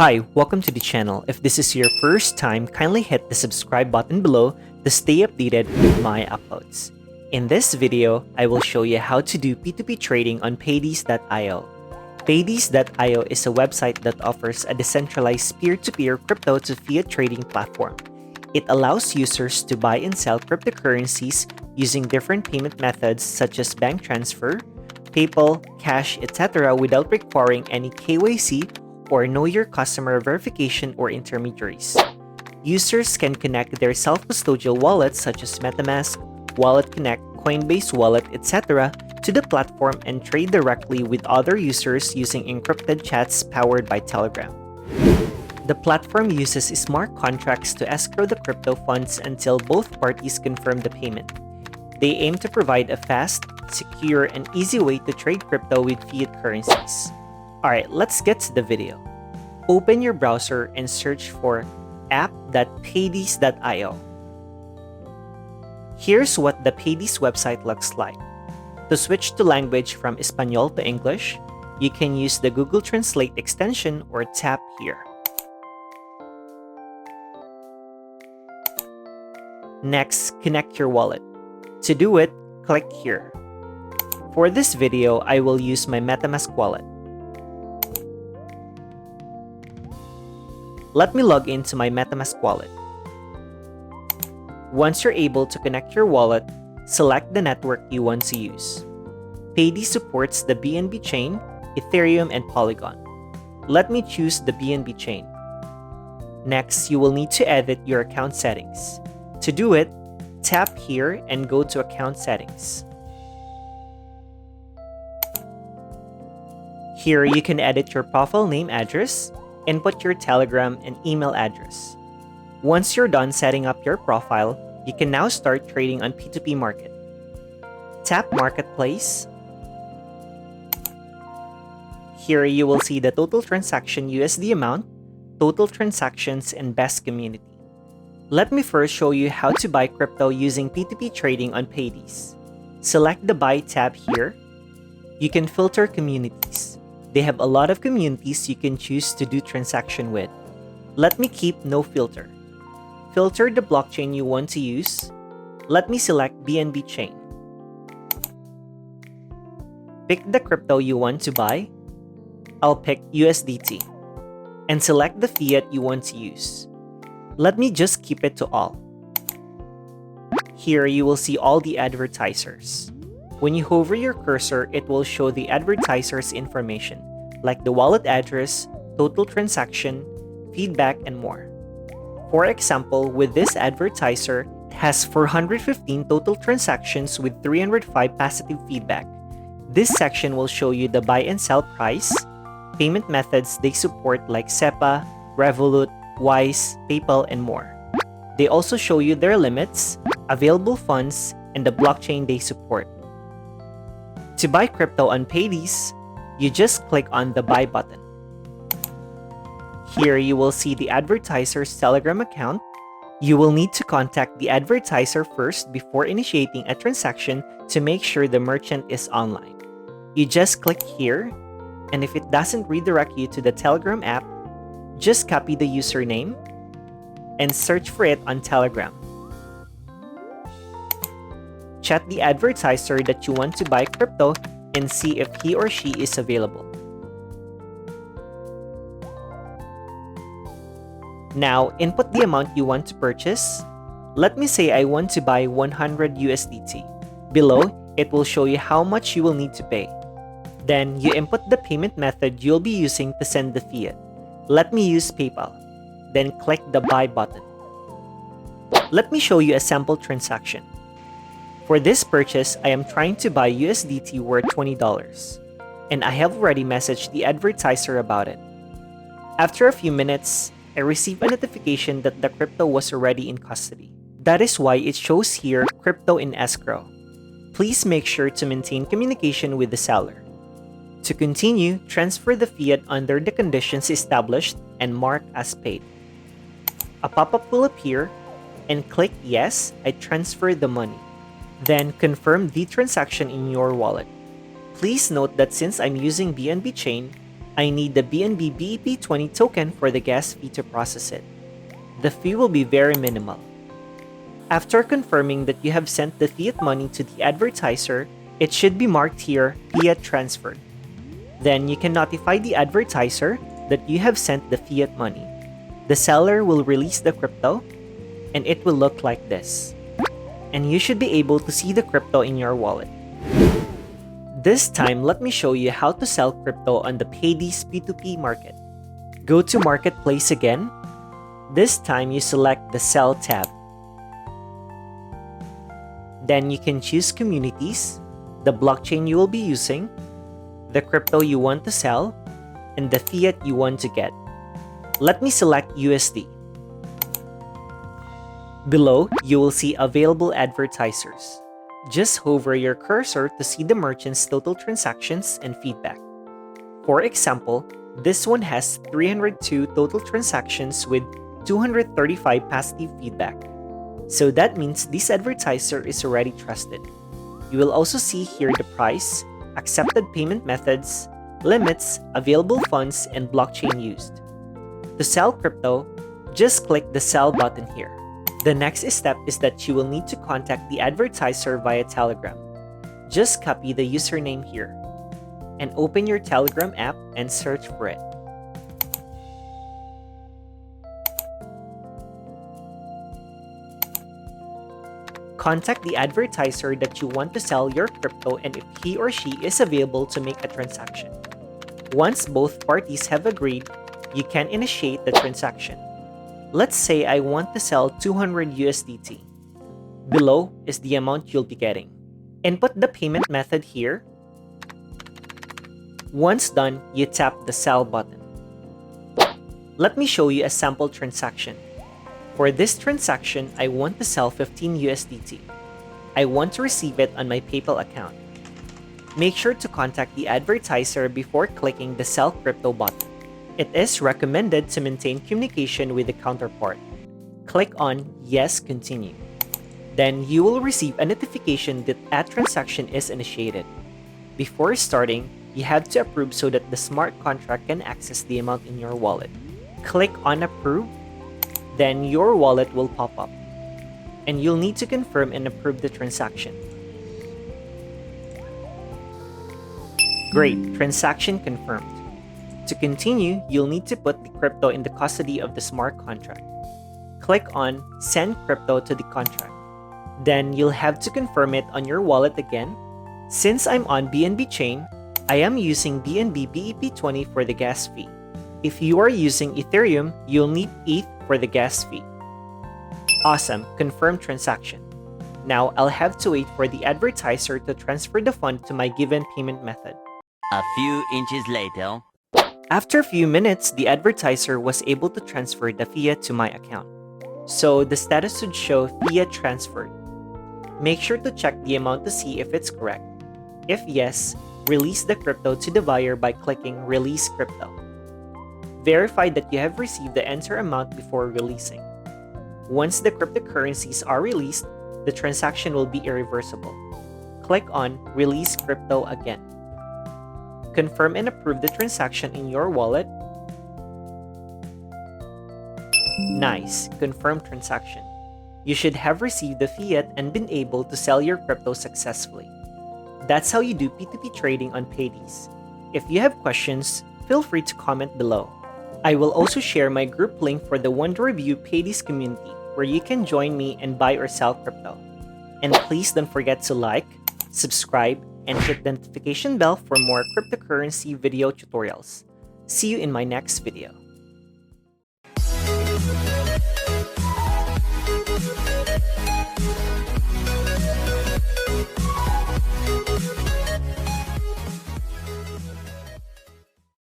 Hi, welcome to the channel. If this is your first time, kindly hit the subscribe button below to stay updated with my uploads. In this video, I will show you how to do P2P trading on Paydece.io. Paydece.io is a website that offers a decentralized peer-to-peer crypto to fiat trading platform. It allows users to buy and sell cryptocurrencies using different payment methods such as bank transfer, PayPal, cash, etc. without requiring any KYC or Know Your Customer verification or intermediaries. Users can connect their self-custodial wallets such as MetaMask, Wallet Connect, Coinbase Wallet, etc. to the platform and trade directly with other users using encrypted chats powered by Telegram. The platform uses smart contracts to escrow the crypto funds until both parties confirm the payment. They aim to provide a fast, secure, and easy way to trade crypto with fiat currencies. Alright, let's get to the video. Open your browser and search for app.paydece.io. Here's what the Paydece website looks like. To switch to language from Espanol to English, you can use the Google Translate extension or tap here. Next, connect your wallet. To do it, click here. For this video, I will use my MetaMask wallet. Let me log into my MetaMask wallet. Once you're able to connect your wallet, select the network you want to use. Paydece supports the BNB chain, Ethereum, and Polygon. Let me choose the BNB chain. Next, you will need to edit your account settings. To do it, tap here and go to Account Settings. Here, you can edit your profile name address, input your Telegram and email address. Once you're done setting up your profile, you can now start trading on P2P market. Tap Marketplace. Here you will see the total transaction USD amount, total transactions, and best community. Let me first show you how to buy crypto using P2P trading on Paydece. Select the Buy tab here. You can filter communities. They have a lot of communities you can choose to do transaction with. Let me keep no filter. Filter the blockchain you want to use. Let me select BNB chain. Pick the crypto you want to buy. I'll pick USDT. And select the fiat you want to use. Let me just keep it to all. Here you will see all the advertisers. When you hover your cursor, it will show the advertiser's information, like the wallet address, total transaction, feedback, and more. For example, with this advertiser, it has 415 total transactions with 305 positive feedback. This section will show you the buy and sell price, payment methods they support like SEPA, Revolut, Wise, PayPal, and more. They also show you their limits, available funds, and the blockchain they support. To buy crypto on Paydece, you just click on the Buy button. Here you will see the advertiser's Telegram account. You will need to contact the advertiser first before initiating a transaction to make sure the merchant is online. You just click here, and if it doesn't redirect you to the Telegram app, just copy the username and search for it on Telegram. Chat the advertiser that you want to buy crypto and see if he or she is available. Now, input the amount you want to purchase. Let me say I want to buy 100 USDT. Below, it will show you how much you will need to pay. Then, you input the payment method you'll be using to send the fiat. Let me use PayPal. Then click the Buy button. Let me show you a sample transaction. For this purchase, I am trying to buy USDT worth $20, and I have already messaged the advertiser about it. After a few minutes, I received a notification that the crypto was already in custody. That is why it shows here crypto in escrow. Please make sure to maintain communication with the seller. To continue, transfer the fiat under the conditions established and mark as paid. A pop-up will appear, and click Yes, I transfer the money. Then confirm the transaction in your wallet. Please note that since I'm using BNB chain, I need the BNB BEP20 token for the gas fee to process it. The fee will be very minimal. After confirming that you have sent the fiat money to the advertiser, it should be marked here, fiat transferred. Then you can notify the advertiser that you have sent the fiat money. The seller will release the crypto, and it will look like this. And you should be able to see the crypto in your wallet. This time, let me show you how to sell crypto on the Paydece P2P market. Go to Marketplace again. This time, you select the Sell tab. Then you can choose Communities, the blockchain you will be using, the crypto you want to sell, and the fiat you want to get. Let me select USD. Below, you will see available advertisers. Just hover your cursor to see the merchant's total transactions and feedback. For example, this one has 302 total transactions with 235 positive feedback. So that means this advertiser is already trusted. You will also see here the price, accepted payment methods, limits, available funds, and blockchain used. To sell crypto, just click the Sell button here. The next step is that you will need to contact the advertiser via Telegram. Just copy the username here and open your Telegram app and search for it. Contact the advertiser that you want to sell your crypto and if he or she is available to make a transaction. Once both parties have agreed, you can initiate the transaction. Let's say I want to sell 200 USDT. Below is the amount you'll be getting. Input the payment method here. Once done, you tap the Sell button. Let me show you a sample transaction. For this transaction, I want to sell 15 USDT. I want to receive it on my PayPal account. Make sure to contact the advertiser before clicking the Sell Crypto button. It is recommended to maintain communication with the counterpart. Click on Yes, Continue. Then you will receive a notification that a transaction is initiated. Before starting, you have to approve so that the smart contract can access the amount in your wallet. Click on Approve, then your wallet will pop up, and you'll need to confirm and approve the transaction. Great, transaction confirmed. To continue, you'll need to put the crypto in the custody of the smart contract. Click on Send Crypto to the contract. Then you'll have to confirm it on your wallet again. Since I'm on BNB chain, I am using BNB BEP20 for the gas fee. If you are using Ethereum, you'll need ETH for the gas fee. Awesome, confirm transaction. Now I'll have to wait for the advertiser to transfer the fund to my given payment method. A few inches later. After a few minutes, the advertiser was able to transfer the fiat to my account. So the status should show fiat transferred. Make sure to check the amount to see if it's correct. If yes, release the crypto to the buyer by clicking Release Crypto. Verify that you have received the enter amount before releasing. Once the cryptocurrencies are released, the transaction will be irreversible. Click on Release Crypto again. Confirm and approve the transaction in your wallet. Nice, confirm transaction. You should have received the fiat and been able to sell your crypto successfully. That's how you do P2P trading on Paydece. If you have questions, feel free to comment below. I will also share my group link for the Wandereview Paydece community where you can join me and buy or sell crypto. And please don't forget to like, subscribe, and hit the notification bell for more cryptocurrency video tutorials. See you in my next video.